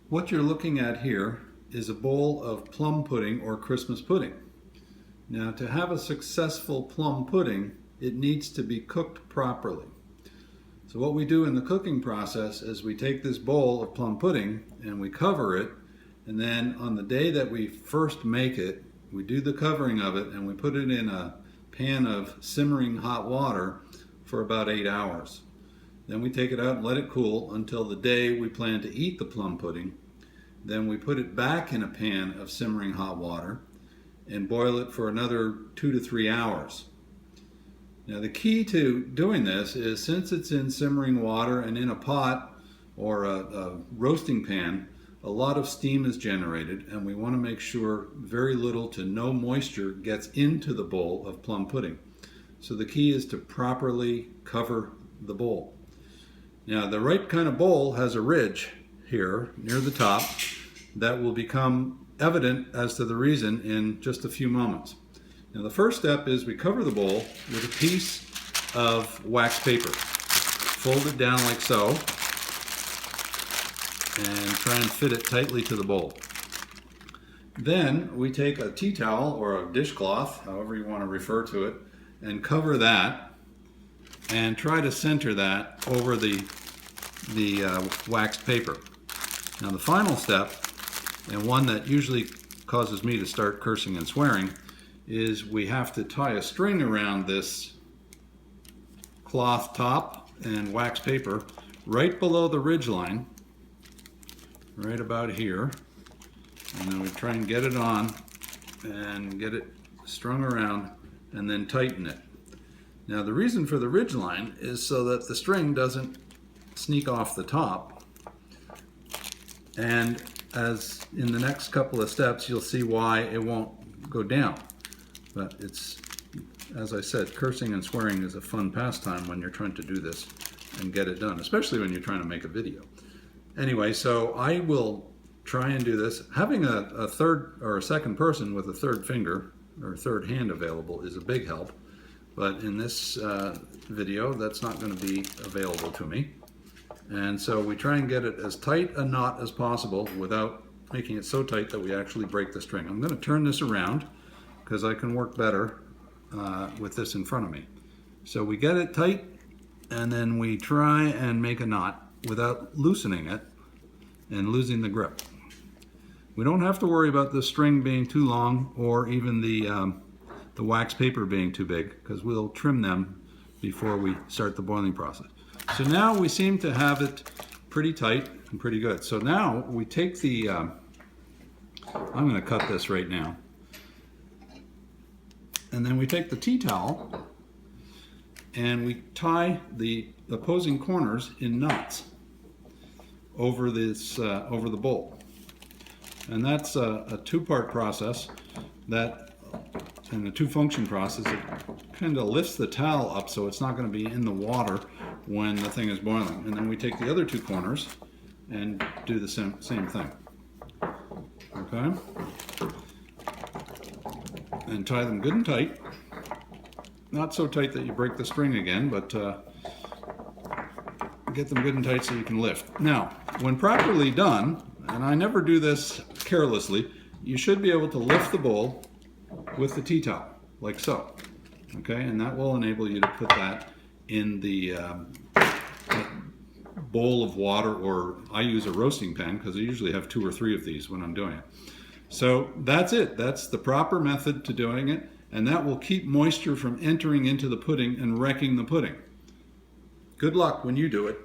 What you're looking at here is a bowl of plum pudding or Christmas pudding. Now, to have a successful plum pudding, it needs to be cooked properly. So what we do in the cooking process is we take this bowl of plum pudding and we cover it, and then on the day that we first make it, we do the covering of it and we put it in a pan of simmering hot water for about 8 hours. Then we take it out and let it cool until the day we plan to eat the plum pudding. Then we put it back in a pan of simmering hot water and boil it for another 2 to 3 hours. Now the key to doing this is, since it's in simmering water and in a pot or a roasting pan, a lot of steam is generated, and we want to make sure very little to no moisture gets into the bowl of plum pudding. So the key is to properly cover the bowl. Now the right kind of bowl has a ridge here near the top that will become evident as to the reason in just a few moments. Now the first step is we cover the bowl with a piece of wax paper. Fold it down like so and try and fit it tightly to the bowl. Then we take a tea towel or a dishcloth, however you want to refer to it, and cover that and try to center that over the waxed paper. Now the final step, and one that usually causes me to start cursing and swearing, is we have to tie a string around this cloth top and wax paper right below the ridge line, right about here, and then we try and get it on and get it strung around and then tighten it. Now the reason for the ridge line is so that the string doesn't sneak off the top, and as in the next couple of steps you'll see why it won't go down. But it's, as I said, cursing and swearing is a fun pastime when you're trying to do this and get it done, especially when you're trying to make a video. Anyway, so I will try and do this. Having a third or a second person with a third finger or third hand available is a big help, but in this video that's not going to be available to me. And so we try and get it as tight a knot as possible without making it so tight that we actually break the string. I'm going to turn this around because I can work better with this in front of me. So we get it tight and then we try and make a knot without loosening it and losing the grip. We don't have to worry about the string being too long or even the wax paper being too big, because we'll trim them before we start the boiling process. So now we seem to have it pretty tight and pretty good. So now we take the, I'm going to cut this right now. And then we take the tea towel and we tie the opposing corners in knots over this over the bowl. And that's a two-part process, that, and a two-function process. It kind of lifts the towel up so it's not going to be in the water when the thing is boiling. And then we take the other two corners and do the same thing. Okay? And tie them good and tight. Not so tight that you break the string again, but get them good and tight so you can lift. Now, when properly done, and I never do this carelessly, you should be able to lift the bowl with the tea towel, like so. Okay, and that will enable you to put that in the bowl of water, or I use a roasting pan because I usually have 2 or 3 of these when I'm doing it. So that's it. That's the proper method to doing it, and that will keep moisture from entering into the pudding and wrecking the pudding. Good luck when you do it.